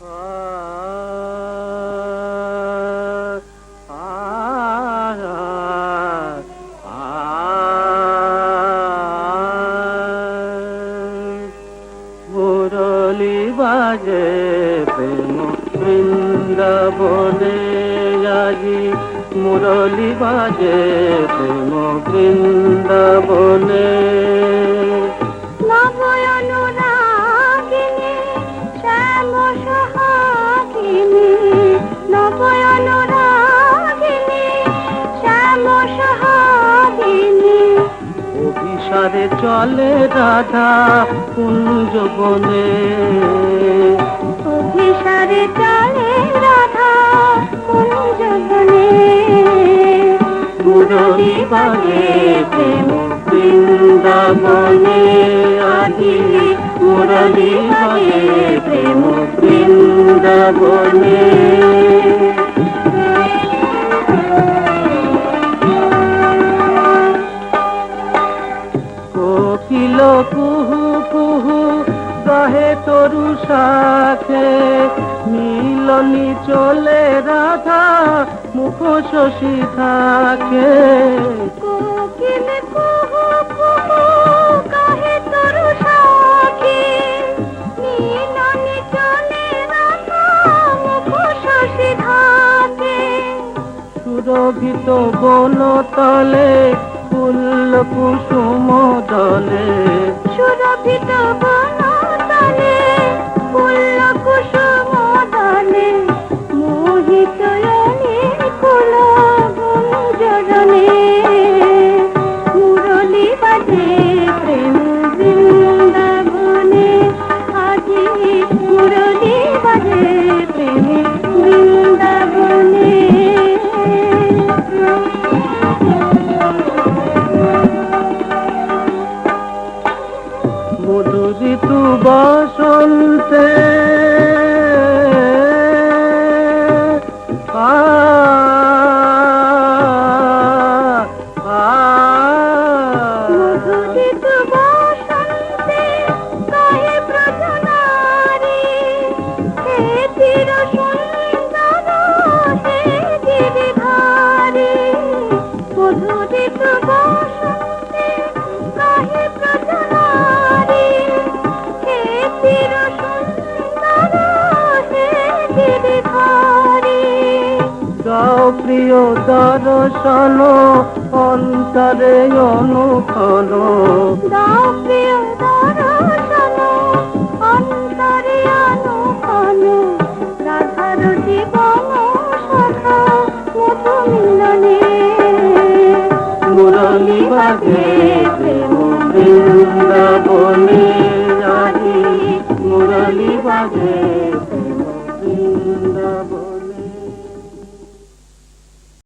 মুরলি বাজে প্রেম বৃন্দাবনে আজি, মুরলি বাজে প্রেম বৃন্দাবনে। নবয় অনুরাগিনী শ্যাম সোহাগিনী, নবয় অনুরাগিনী শ্যাম সোহাগিনী। অভিসারে চলে রাধা কুঞ্জ বনে, অভিসারে চলে রাধা কুঞ্জ বনে। মুরলি বাজে প্রেম বৃন্দাবনে আজি, মুরলি বাজে প্রেম বৃন্দাবনে। কোকিল কুহু কুহু গাহে তরু শাখে, মিলনি চলে রাধা মুখ শশী থাকে। কোকিল কুহু কুহু গাহে তরু শাখে, মিলনি চলে রাধা মুখ শশী থাকে। সুরভিত বনতলে ফুল কুসুম দলে, সুরভিত বনতলে ফুল কুসুম দলে। মোহিত কুল গুঞ্জরণে, মুরলি বাজে প্রেম বৃন্দাবনে আজি, মুরলি বাজে প্রেম বৃন্দাবনে। মধুর ঋতু বসন্তে মধুরিত বসন্তে গায়ে ব্রজনারী, হে চির সুন্দর হে গিরিধারী। মধুরিত বসন্তে গায়ে ব্রজনারী, হে চির সুন্দর হে গিরিধারী। গাও প্রিয় দর্শন অন্তরে অনুক্ষণ, দাও প্রিয় দর্শন অন্তরে অনুক্ষণ। রাধার জীবন সখা মধু মিলনে, মুরলি বাজে প্রেম বৃন্দাবনে আজি, মুরলি বাজে প্রেম বৃন্দাবনে।